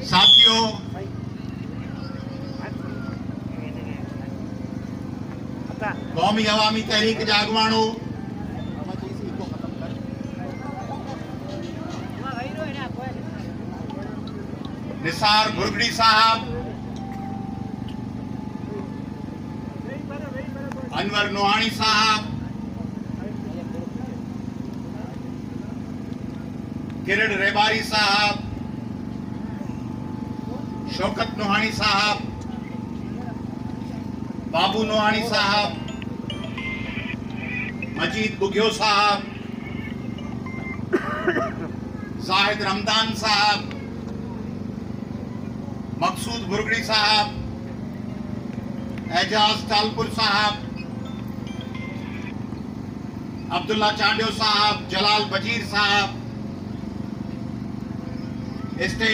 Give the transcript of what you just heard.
साथियों, कौमी अवामी तहरीक जा अगवाणो निसार भुरगड़ी साहब, अनवर नोहानी साहब, किरण रेबारी साहब, शौकत नोहानी साहब, बाबू नोहानी साहब, मजीद बुग्यो साहब, जाहिद रमदान साहब, मकसूद भुरगड़ी साहब, एजाज तालपुर साहब, अब्दुल्ला चांडियो साहब, जलाल बजीर साहब, स्टेट